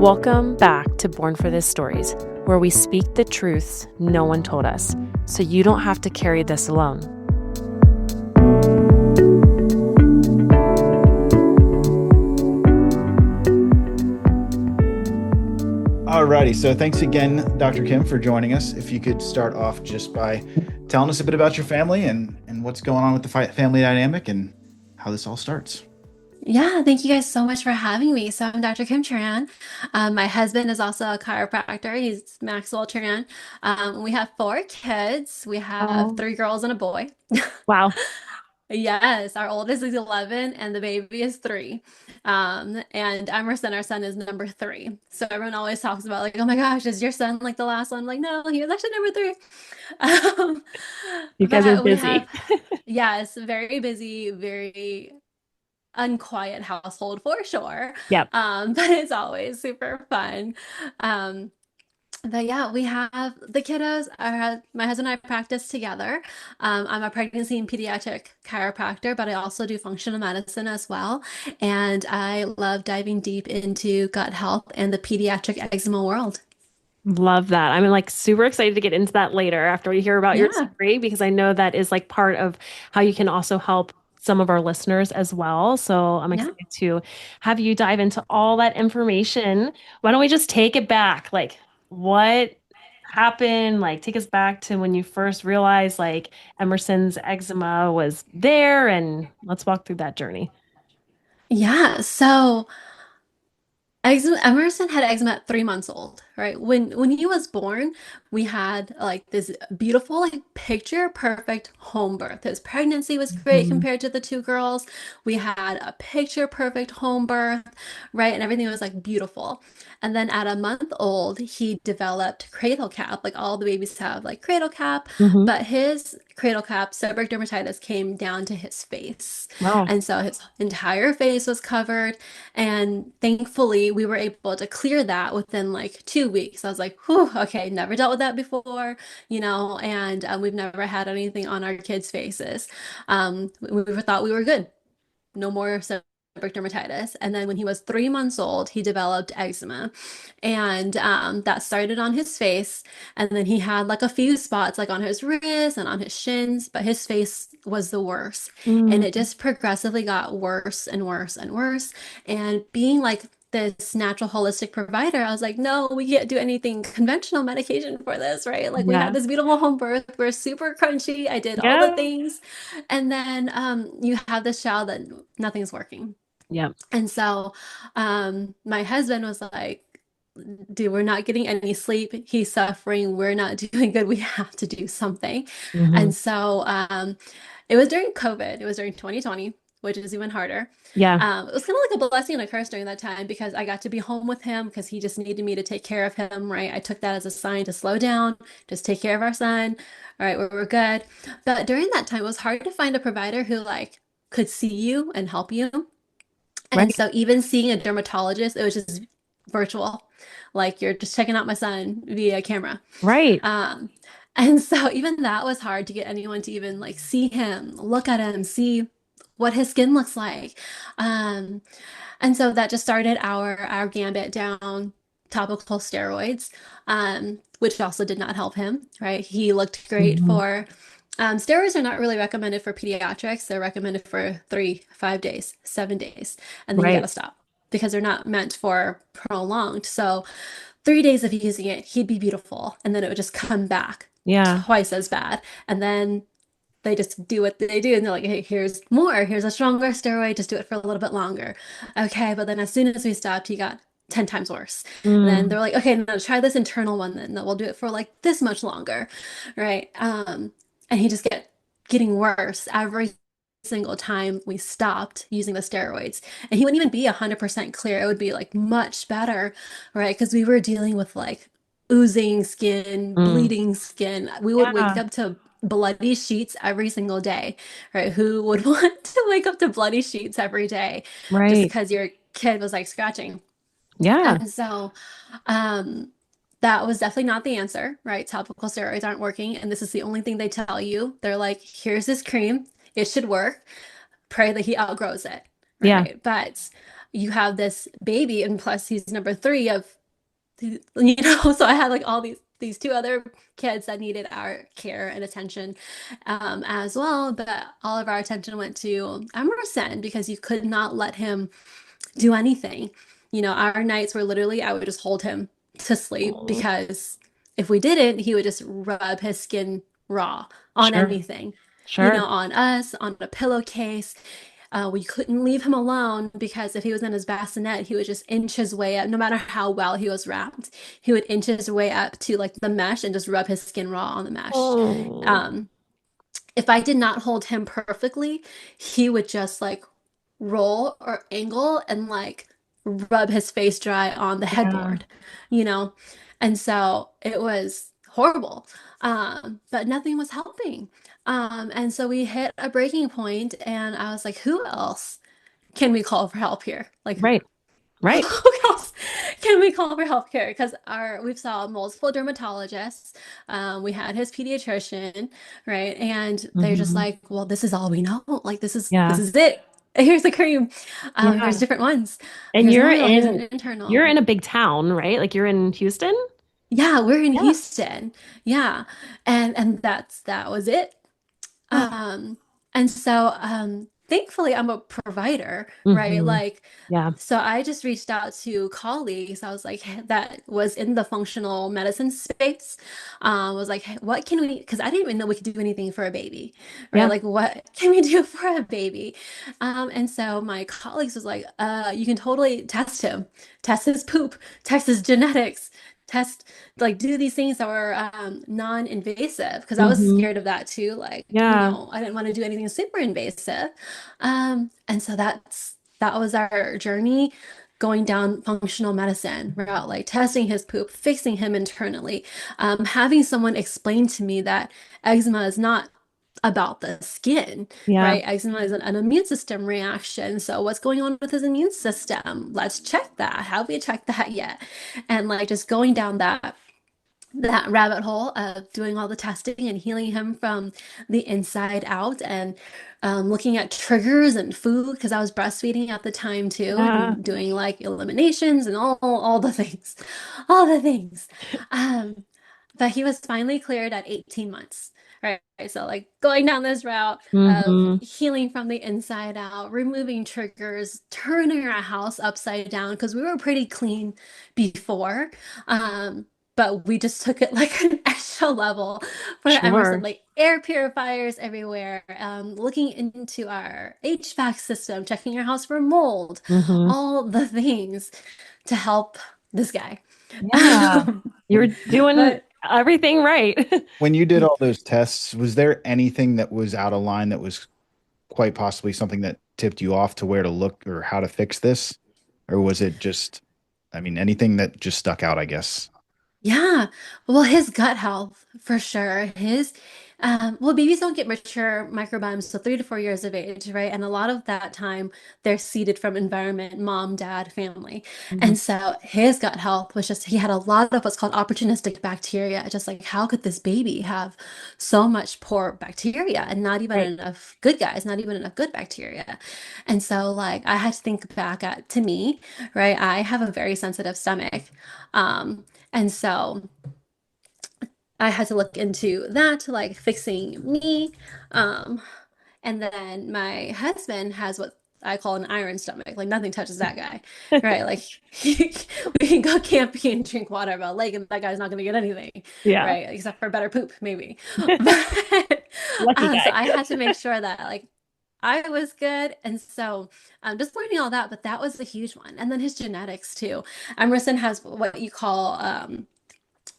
Welcome back to Born for This Stories, where we speak the truths no one told us, so you don't have to carry this alone. Alrighty, so thanks again, Dr. Kim, for joining us. If you could start off just by telling us a bit about your family and what's going on with the family dynamic and how this all starts. Yeah, thank you guys so much for having me. So I'm Dr. Kim Tran. My husband is also a chiropractor. He's Maxwell Tran. We have four kids. We have Oh, three girls and a boy. wow. Yes, our oldest is 11 and the baby is 3. And Emerson, our son, is number 3. So everyone always talks about like, oh my gosh, is your son like the last one? I'm like, no, he was actually number 3. Um, You guys are but we have, busy. yes, very busy, very unquiet household for sure. Yep. But it's always super fun. Um, but yeah, we have the kiddos. My husband and I practice together. I'm a pregnancy and pediatric chiropractor, but I also do functional medicine as well. And I love diving deep into gut health and the pediatric eczema world. Love that. I'm like super excited to get into that later after we hear about your Yeah, story, because I know that is like part of how you can also help some of our listeners as well. So I'm yeah. excited to have you dive into all that information. Why don't we just take it back? Like, what happened? Like, take us back to when you first realized like Emerson's eczema was there, and let's walk through that journey. Yeah, so Emerson had eczema at 3 months old, right? When he was born, we had like this beautiful, like picture perfect home birth. His pregnancy was great Mhm. compared to the two girls. We had a picture perfect home birth, right? And everything was like beautiful. And then at a month old, he developed cradle cap. Like all the babies have like cradle cap, Mhm. but his cradle cap, seborrheic dermatitis, came down to his face. Wow. And so his entire face was covered. And thankfully, we were able to clear that within like 2 weeks. I was like, whew, okay, never dealt with that before, and we've never had anything on our kids' faces. We thought we were good. No more seborrheic dermatitis. And then when he was 3 months old, he developed eczema. And that started on his face. And then he had like a few spots like on his wrists and on his shins, but his face was the worst. And it Mm, just progressively got worse and worse and worse. And being like this natural holistic provider, I was like, no, we can't do anything conventional medication for this, right? Like we yeah. had this beautiful home birth. We're super crunchy. I did all the Yeah. things. And then you have this child that nothing's working. Yeah. And so my husband was like, dude, we're not getting any sleep. He's suffering. We're not doing good. We have to do something. Hmm. And so it was during COVID. It was during 2020, which is even harder. Yeah. It was kind of like a blessing and a curse during that time because I got to be home with him because he just needed me to take care of him, right? I took that as a sign to slow down, just take care of our son. All right, we're good. But during that time, it was hard to find a provider who like could see you and help you. And Right. so even seeing a dermatologist, it was just virtual. Like you're just checking out my son via camera. Right. Um, and so even that was hard to get anyone to even like see him, look at him, see what his skin looks like. Um, and so that just started our gambit down topical steroids, which also did not help him, right? He looked great Mhm. for steroids are not really recommended for pediatrics. They're recommended for 3, 5 days, 7 days, and then you got Right. to stop because they're not meant for prolonged. So 3 days of using it, he'd be beautiful, and then it would just come back Yeah. twice as bad. And then they just do what they do, and they're like, "Hey, here's more. Here's a stronger steroid. Just do it for a little bit longer." Okay, but then as soon as we stopped, he got 10 times worse. And then Mm. they're like, okay, no, try this internal one then. We'll do it for like this much longer, right? And he just getting worse every single time we stopped using the steroids. And he wouldn't even be 100% clear. It would be like much better, right? Because we were dealing with like oozing skin, Mm. bleeding skin. We would wake Yeah. up to bloody sheets every single day, right? Who would want to wake up to bloody sheets every day just Right. because your kid was like scratching? Yeah. And so, um, that was definitely not the answer, right? Topical steroids aren't working, and this is the only thing they tell you. They're like, here's this cream, it should work. Pray that he outgrows it, Yeah. right? But you have this baby, and plus he's number three of, so I had like all these two other kids that needed our care and attention as well, but all of our attention went to Emerson because you could not let him do anything. Our nights were literally, I would just hold him to sleep Oh, because if we didn't, he would just rub his skin raw on sure. anything, Sure. on us, on a pillowcase. We couldn't leave him alone because if he was in his bassinet, he would just inch his way up. No matter how well he was wrapped, he would inch his way up to like the mesh and just rub his skin raw on the mesh. Oh, Um, if I did not hold him perfectly, he would just like roll or angle and like rub his face dry on the yeah. headboard, you know? And so it was horrible. But nothing was helping. And so we hit a breaking point, and I was like, who else can we call for help here? Like, Right. Right. who else can we call for healthcare? Because we've saw multiple dermatologists. We had his pediatrician, right? And they're just Hmm. like, well, this is all we know. Like this Yeah. is it. Here's the cream. Here's Yeah. different ones. And Here's an oil. Here's an you're internal. in a big town, right? Like you're in Houston? Yeah, we're in Yeah. Houston. Yeah, and that was it. Oh. Um, and so thankfully I'm a provider, right? Hmm. Like, Yeah. so I just reached out to colleagues. I was like, that was in the functional medicine space. Was like, "Hey, what can we, because I didn't even know we could do anything for a baby, right? Yeah. Like, what can we do for a baby? And so my colleagues was like, you can totally test him, test his poop, test his genetics, test, like do these things that were non-invasive because I was Hmm. scared of that too. Like, Yeah. I didn't want to do anything super invasive. And so that was our journey going down functional medicine route, like testing his poop, fixing him internally, having someone explain to me that eczema is not about the skin, Yeah. right? Eczema is an immune system reaction. So what's going on with his immune system? Let's check that. Have we checked that yet? And like just going down that rabbit hole of doing all the testing and healing him from the inside out and looking at triggers and food because I was breastfeeding at the time too Yeah. and doing like eliminations and all the things, all the things. Um, but he was finally cleared at 18 months. Right. So like going down this route of Hmm. healing from the inside out, removing triggers, turning our house upside down because we were pretty clean before. But we just took it like an extra level for Emerson, Sure. like air purifiers everywhere, looking into our HVAC system, checking our house for mold, Hmm. all the things to help this guy. Yeah. You're doing But everything right. When you did all those tests, was there anything that was out of line that was quite possibly something that tipped you off to where to look or how to fix this? Or was it just, I mean, anything that just stuck out, I guess? yeah, well, his gut health for sure. Well, babies don't get mature microbiomes till 3 to 4 years of age, right? And a lot of that time, they're seeded from environment, mom, dad, family. Mhm. And so his gut health was just, he had a lot of what's called opportunistic bacteria. Just like, how could this baby have so much poor bacteria and not even Right. enough good guys, not even enough good bacteria? And so, like, I had to think back to me, right? I have a very sensitive stomach. Um, and so I had to look into that, like fixing me. Um, and then my husband has what I call an iron stomach. Like nothing touches that guy, right? Like we can go camping and drink water by a lake, and that guy's not going to get anything, Yeah. right? Except for better poop, maybe. But Lucky so guy. I had to make sure that like I was good. And so just learning all that, but that was a huge one. And then his genetics too. Emerson has what you call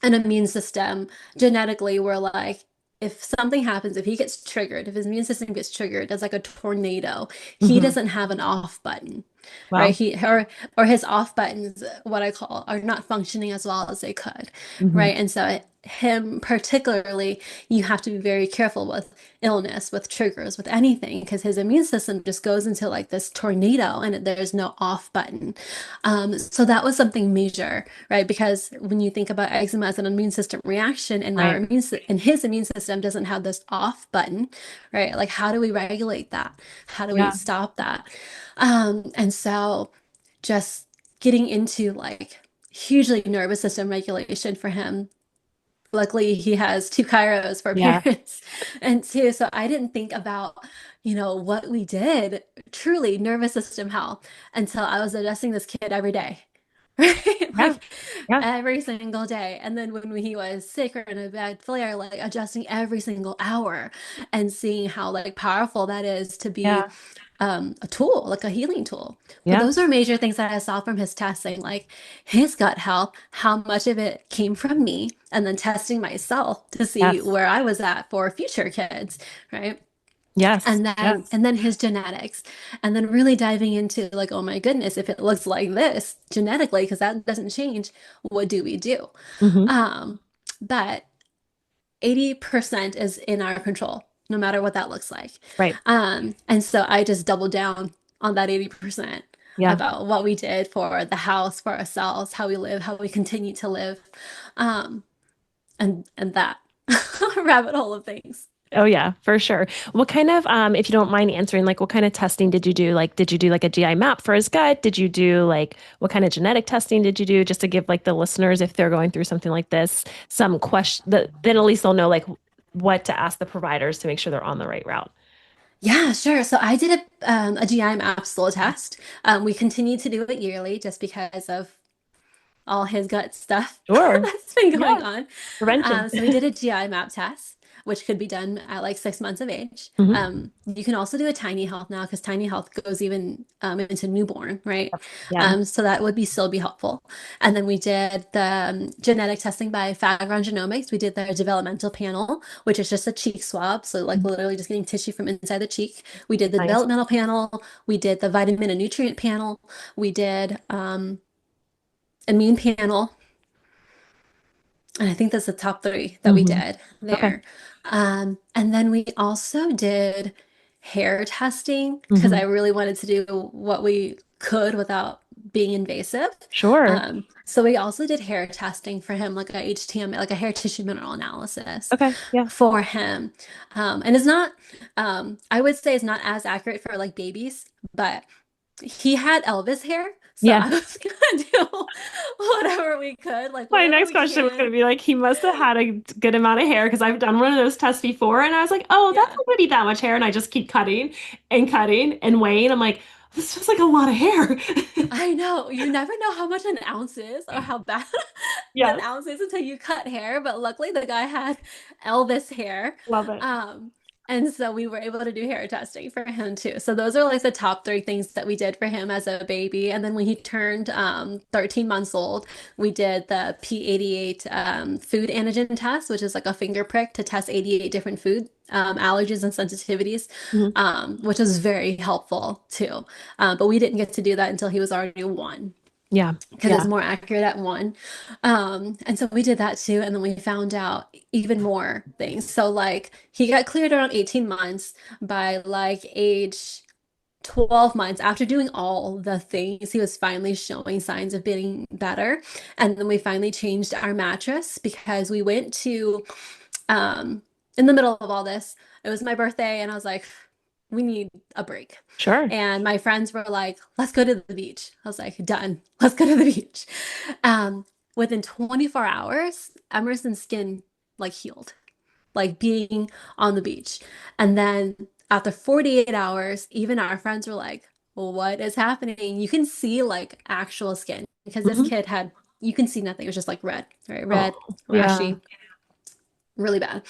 an immune system genetically where like if something happens, if he gets triggered, if his immune system gets triggered, it's like a tornado. He Hmm. doesn't have an off button, right? Wow. Or his off buttons, what I call, are not functioning as well as they could, Hmm. right? And so him particularly, you have to be very careful with illness, with triggers, with anything, because his immune system just goes into like this tornado and there's no off button. So that was something major, right? Because when you think about eczema as an immune system reaction, and Right. and his immune system doesn't have this off button, right? Like how do we regulate that? How do we Yeah. stop that? And so just getting into like hugely nervous system regulation for him. Luckily, he has two chiros for Yeah. parents and two. So I didn't think about, what we did, truly nervous system health, until I was adjusting this kid every day. Right? Yeah. Like Yeah. every single day. And then when he was sick or in a bad flare, like adjusting every single hour and seeing how like powerful that is to be Yeah. a tool, like a healing tool. But Yeah. those are major things that I saw from his testing, like his gut health, how much of it came from me, and then testing myself to see Yes. where I was at for future kids, right? Yes. And then Yes. and then his genetics, and then really diving into like, oh my goodness, if it looks like this genetically, because that doesn't change, what do we do? Hmm. Um, but 80% is in our control, no matter what that looks like. Right. And so I just doubled down on that 80% Yeah. about what we did for the house, for ourselves, how we live, how we continue to live, um, and that rabbit hole of things. Oh yeah, for sure. What kind of, if you don't mind answering, like what kind of testing did you do? Like, did you do like a GI map for his gut? Did you do like what kind of genetic testing did you do? Just to give like the listeners, if they're going through something like this, some question that then at least they'll know like what to ask the providers to make sure they're on the right route. Yeah, sure. So I did a GI map stool test. We continue to do it yearly just because of all his gut stuff Sure. that's been Yeah. going on. Prevention. So we did a GI map test, which could be done at like 6 months of age. Hmm. You can also do a tiny health now because tiny health goes even into newborn, right? Yeah. So that would be still be helpful. And then we did the genetic testing by Fagron Genomics. We did their developmental panel, which is just a cheek swab. So like literally just getting tissue from inside the cheek. We did the Nice. developmental panel. We did the vitamin and nutrient panel. We did immune panel. And I think that's the top three that we Hmm. did Okay. there. And then we also did hair testing because I Hmm. really wanted to do what we could without being invasive. Sure. So we also did hair testing for him, like a HTM, like a hair tissue mineral analysis Okay. Yeah. for him. And it's not, I would say it's not as accurate for like babies, but he had Elvis hair. So Yeah. I was gonna do whatever we could, like My whatever next we question was going can. to be like, he must have had a good amount of hair because I've done one of those tests before and I was like, oh, that's Yeah. not going to be that much hair. And I just keep cutting and weighing. I'm like, this feels like a lot of hair. I know. You never know how much an ounce is or how bad an Yes, ounce is until you cut hair. But luckily, the guy had Elvis hair. love it. Um, and so we were able to do hair testing for him too. So those are like the top three things that we did for him as a baby. And then when he turned 13 months old, we did the P88 food antigen test, which is like a finger prick to test 88 different food allergies and sensitivities, Mhm. which was very helpful too. But we didn't get to do that until he was already one Yeah, because it's yeah. more accurate at one. And so we did that too. And then we found out even more things. So, like, he got cleared around 18 months. By like age 12 months, after doing all the things, he was finally showing signs of being better. And then we finally changed our mattress because we went to, um, in the middle of all this, it was my birthday, and I was like, we need a break. Sure. And my friends were like, let's go to the beach. I was like, done. Let's go to the beach. Um, Within 24 hours, Emerson's skin like healed, like being on the beach. And then after 48 hours, even our friends were like, well, what is happening? You can see like actual skin because this Hmm. kid had, you can see nothing. It was just like red, right? Red, Oh, yeah. rashy, really bad.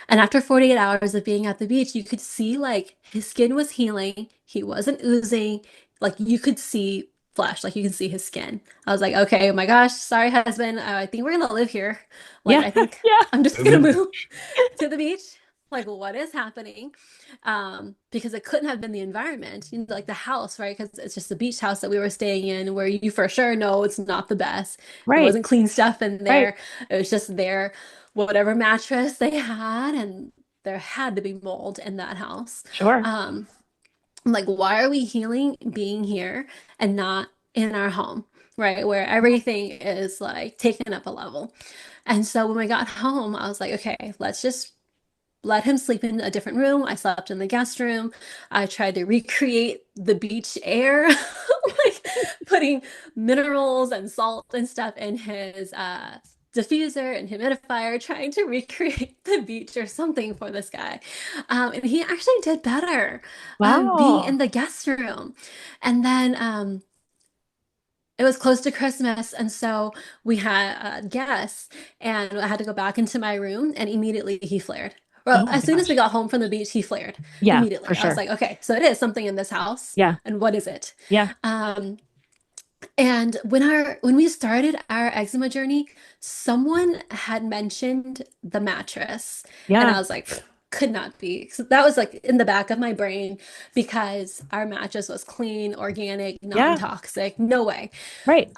And after 48 hours of being at the beach, you could see like his skin was healing. He wasn't oozing. Like you could see flesh, like you can see his skin. I was like, okay, oh my gosh, sorry, husband. I think we're gonna live here. Like, Yeah, I think yeah. I'm just gonna Moving. move to the beach. Like, what is happening? Because it couldn't have been the environment, like the house, right? Because it's just a beach house that we were staying in where you for sure know it's not the best. It Right, wasn't clean stuff in right. there. It was just there whatever mattress they had, and there had to be mold in that house. Sure. Um, I'm like, why are we healing being here and not in our home, right? Where everything is like taken up a level. And so when we got home, I was like, okay, let's just let him sleep in a different room. I slept in the guest room. I tried to recreate the beach air, like putting minerals and salt and stuff in his diffuser and humidifier, trying to recreate the beach or something for this guy. And he actually did better being in Wow. the guest room. And then it was close to Christmas, and so we had guests, and I had to go back into my room, and immediately he flared. Well, Oh my as soon as we gosh. got home from the beach, he flared Yeah, for immediately. I was sure. like, okay, so it is something in this house, Yeah. and what is it? Yeah. Um, and when we started our eczema journey, someone had mentioned the mattress, and I Yeah. was like, could not be. So that was like in the back of my brain because our mattress was clean, organic, Yeah. non-toxic. No way. Right.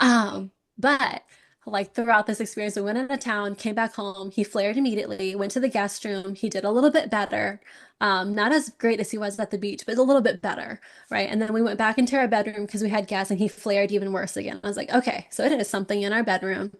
But like throughout this experience, we went out of town, came back home. He flared immediately, went to the guest room. He did a little bit better. Not as great as he was at the beach, but a little bit better, right? And then we went back into our bedroom because we had guests and he flared even worse again. I was like, okay, so it is something in our bedroom.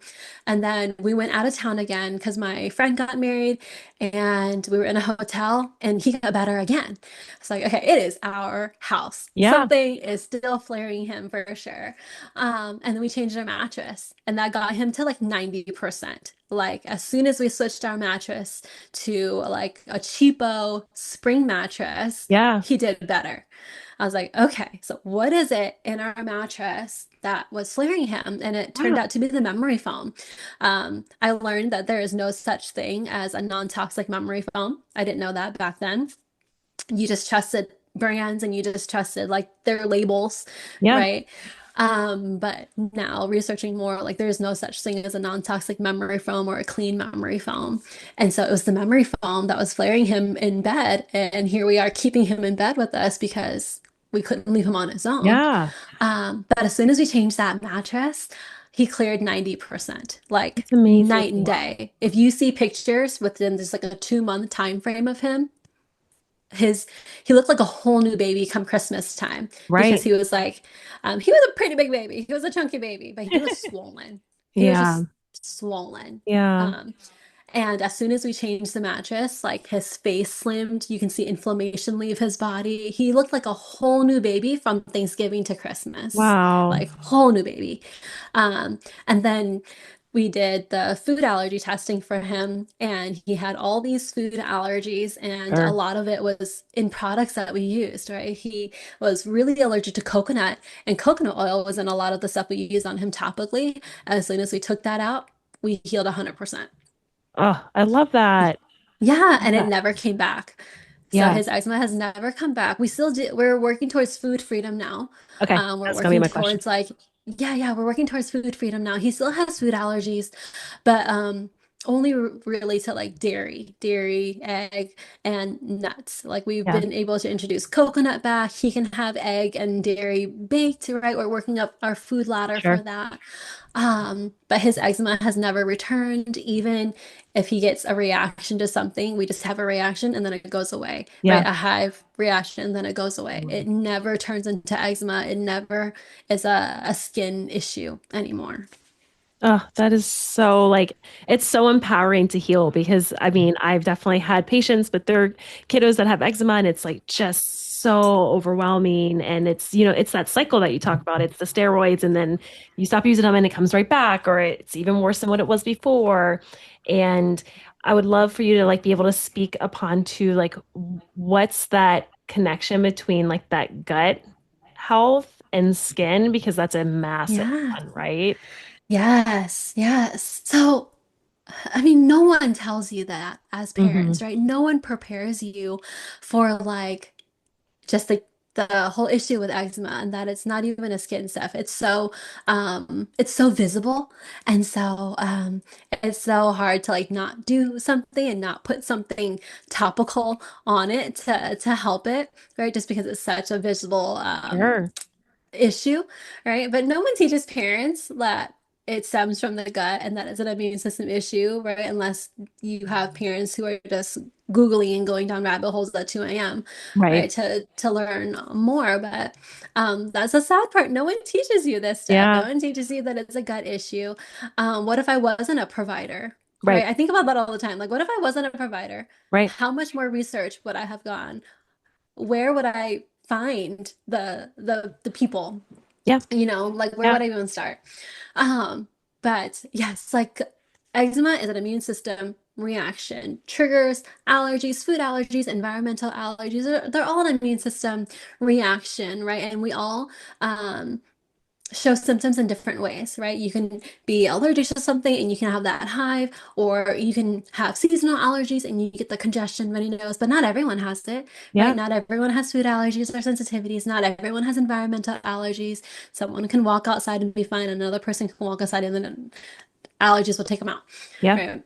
And then we went out of town again because my friend got married and we were in a hotel and he got better again. It's like, okay, it is our house. Yeah. Something is still flaring him for sure. And then we changed our mattress, and that got him to like 90%. Like, as soon as we switched our mattress to like a cheapo spring mattress, Yeah. he did better. I was like, okay, so what is it in our mattress that was flaring him? And it turned Yeah. out to be the memory foam. I learned that there is no such thing as a non-toxic memory foam. I didn't know that back then. You just trusted brands and you just trusted like their labels, Yeah. right? But now researching more, like there's no such thing as a non-toxic memory foam or a clean memory foam. And so it was the memory foam that was flaring him in bed. And here we are keeping him in bed with us because we couldn't leave him on his own. Yeah. But as soon as we changed that mattress, he cleared 90%, like That's amazing. night and day. If you see pictures within just like a 2 month time frame of him, his he looked like a whole new baby come Christmas time because Right. he was a pretty big baby. He was a chunky baby, but he was swollen. He was Yeah. just swollen. Yeah. Um, and as soon as we changed the mattress, like his face slimmed, you can see inflammation leave his body. He looked like a whole new baby from Thanksgiving to Christmas, Wow. like whole new baby. And then we did the food allergy testing for him, and he had all these food allergies, and a Sure. lot of it was in products that we used, right? He was really allergic to coconut, and coconut oil was in a lot of the stuff we used on him topically. As soon as we took that out, we healed 100%. Oh, I love that. Yeah, Love and it that. never came back. So Yeah. his eczema has never come back. We still do, we're working towards food freedom now. Okay. We're That's gonna be working my question. towards like, yeah, we're working towards food freedom now. He still has food allergies, but only really to like dairy, egg, and nuts. Like we've Yeah. been able to introduce coconut back. He can have egg and dairy baked, right? We're working up our food ladder for Sure. that. But his eczema has never returned. Even if he gets a reaction to something, we just have a reaction and then it goes away, right? Yeah. A hive reaction and then it goes away. It never turns into eczema. It never is a skin issue anymore. Oh, that is so like it's so empowering to heal because I mean, I've definitely had patients, but they're kiddos that have eczema and it's like just so overwhelming. And it's, it's that cycle that you talk about. It's the steroids and then you stop using them and it comes right back, or it's even worse than what it was before. And I would love for you to like be able to speak upon to like what's that connection between like that gut health and skin, because that's a massive Yeah. one, right? Yes. Yes. So, I mean, no one tells you that as Hmm. parents, right? No one prepares you for like just the whole issue with eczema and that it's not even a skin stuff. It's so visible and it's so hard to like not do something and not put something topical on it to help it, right? Just because it's such a visible Sure. issue, right? But no one teaches parents that it stems from the gut and that it's an immune system issue, right? Unless you have parents who are just Googling and going down rabbit holes at 2 a.m., right? Right. To learn more. But that's the sad part. No one teaches you this stuff. No Yeah. one teaches you that it's a gut issue. What if I wasn't a provider? Right? Right. I think about that all the time. Like, what if I wasn't a provider? Right. How much more research would I have gone? Where would I find the people? Yeah. Like where Yeah. would I even start? Um, but yes, like eczema is an immune system reaction. Triggers, allergies, food allergies, environmental allergies, they're all an immune system reaction, right? And we all show symptoms in different ways, right? You can be allergic to something and you can have that hive, or you can have seasonal allergies and you get the congestion, runny nose, but not everyone has it, right? Yeah. Not everyone has food allergies or sensitivities. Not everyone has environmental allergies. Someone can walk outside and be fine. Another person can walk outside and then allergies will take them out, Yeah. right?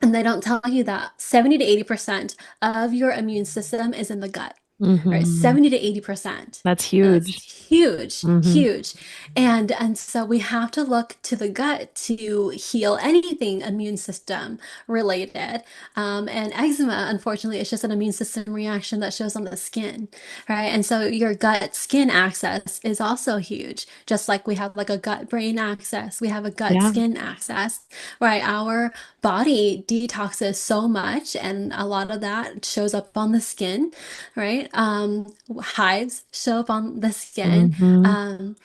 And they don't tell you that 70 to 80% of your immune system is in the gut, right? Hmm. 70 to 80%. That's That's huge. huge, Hmm. huge. And so we have to look to the gut to heal anything immune system related. And eczema, unfortunately, is just an immune system reaction that shows on the skin, right? And so your gut skin axis is also huge. Just like we have like a gut brain axis, we have a gut Yeah. skin axis, right? Our body detoxes so much, and a lot of that shows up on the skin, right? Hives show up on the skin. Hmm. Um,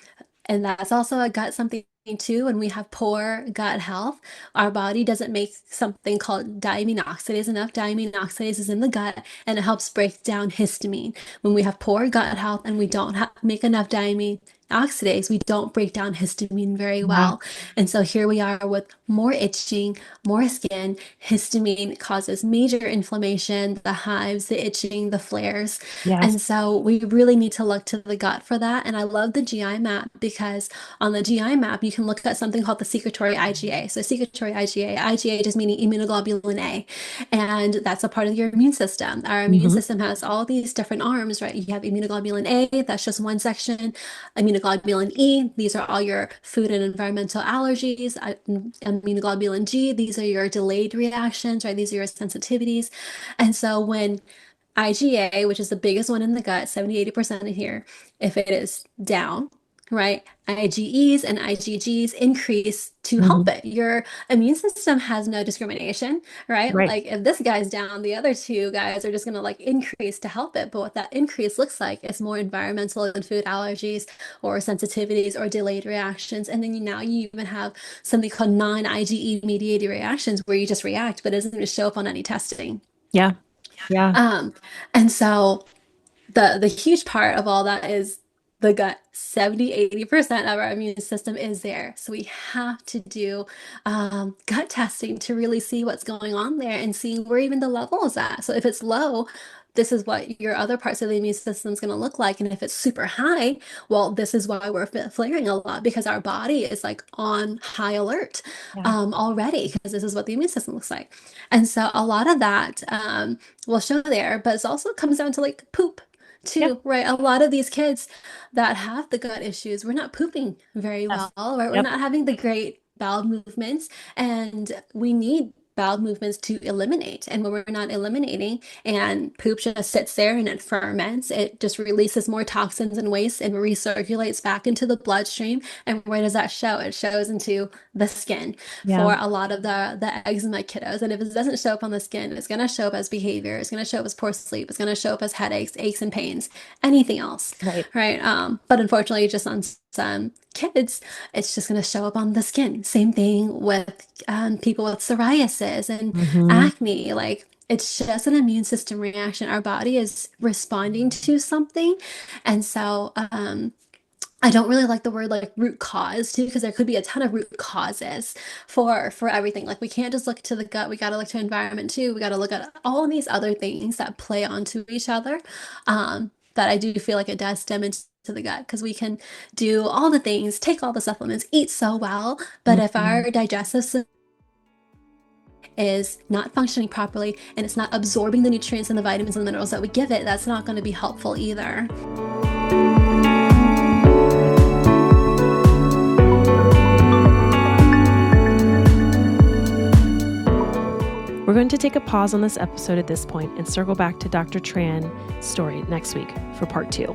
and that's also a gut something too. When we have poor gut health, our body doesn't make something called diamine oxidase enough. Diamine oxidase is in the gut and it helps break down histamine. When we have poor gut health and we don't make enough diamine oxidase, we don't break down histamine very Yeah. well. And so here we are with more itching, more skin. Histamine causes major inflammation, the hives, the itching, the flares. Yes. And so we really need to look to the gut for that. And I love the GI map because on the GI map, you can look at something called the secretory IgA. So secretory IgA, IgA just meaning immunoglobulin A. And that's a part of your immune system. Our immune Hmm. system has all these different arms, right? You have immunoglobulin A, that's just one section. Immunoglobulin E, these are all your food and environmental allergies. Immunoglobulin G, these are your delayed reactions, right? These are your sensitivities. And so when IgA, which is the biggest one in the gut, 70-80% in here, if it is down, right, IgEs and IgGs increase to help Hmm. it. Your immune system has no discrimination, right? Right. Like if this guy's down, the other two guys are just going to like increase to help it. But what that increase looks like is more environmental and food allergies or sensitivities or delayed reactions. And then now you even have something called non-IgE mediated reactions where you just react, but it doesn't even show up on any testing. Yeah. Yeah. Um, and so the huge part of all that is the gut. 70-80% of our immune system is there. So we have to do gut testing to really see what's going on there and see where even the level is at. So if it's low, this is what your other parts of the immune system is going to look like. And if it's super high, well, this is why we're flaring a lot because our body is like on high alert Yeah. already because this is what the immune system looks like. And so a lot of that will show there, but it also comes down to like poop Yep. too, right? A lot of these kids that have the gut issues, we're not pooping very Yes. well, right? We're Yep. not having the great bowel movements, and we need bowel movements to eliminate. And when we're not eliminating and poop just sits there and it ferments, it just releases more toxins and waste and recirculates back into the bloodstream. And where does that show? It shows into the skin Yeah. for a lot of the eczema kiddos. And if it doesn't show up on the skin, it's going to show up as behavior. It's going to show up as poor sleep. It's going to show up as headaches, aches and pains, anything else, Right. right? But unfortunately, just on some kids, it's just going to show up on the skin. Same thing with people with psoriasis and Hmm. acne. Like it's just an immune system reaction. Our body is responding to something. And so, I don't really like the word like root cause too, because there could be a ton of root causes for everything. Like we can't just look to the gut, we got to look to environment too. We got to look at all of these other things that play onto each other. But I do feel like it does stem into the gut because we can do all the things, take all the supplements, eat so well, but if Hmm. our digestive system is not functioning properly and it's not absorbing the nutrients and the vitamins and the minerals that we give it, that's not going to be helpful either. We're going to take a pause on this episode at this point and circle back to Dr. Tran's story next week for part 2.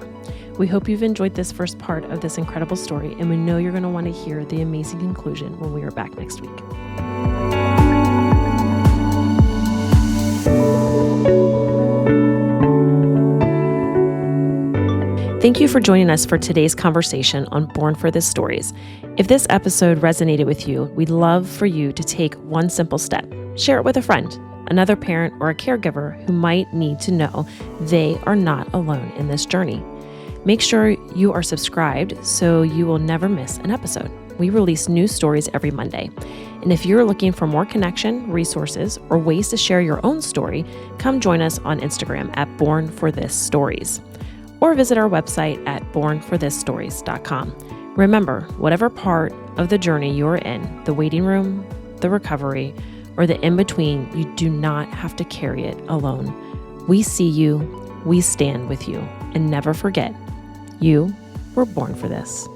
We hope you've enjoyed this first part of this incredible story, and we know you're going to want to hear the amazing conclusion when we are back next week. Thank you for joining us for today's conversation on Born for This Stories. If this episode resonated with you, we'd love for you to take one simple step. Share it with a friend, another parent, or a caregiver who might need to know they are not alone in this journey. Make sure you are subscribed so you will never miss an episode. We release new stories every Monday. And if you're looking for more connection, resources, or ways to share your own story, come join us on Instagram at Born for This Stories, or visit our website at bornthisstories.com. Remember, whatever part of the journey you're in, the waiting room, the recovery, or the in-between, you do not have to carry it alone. We see you, we stand with you, and never forget, you were born for this.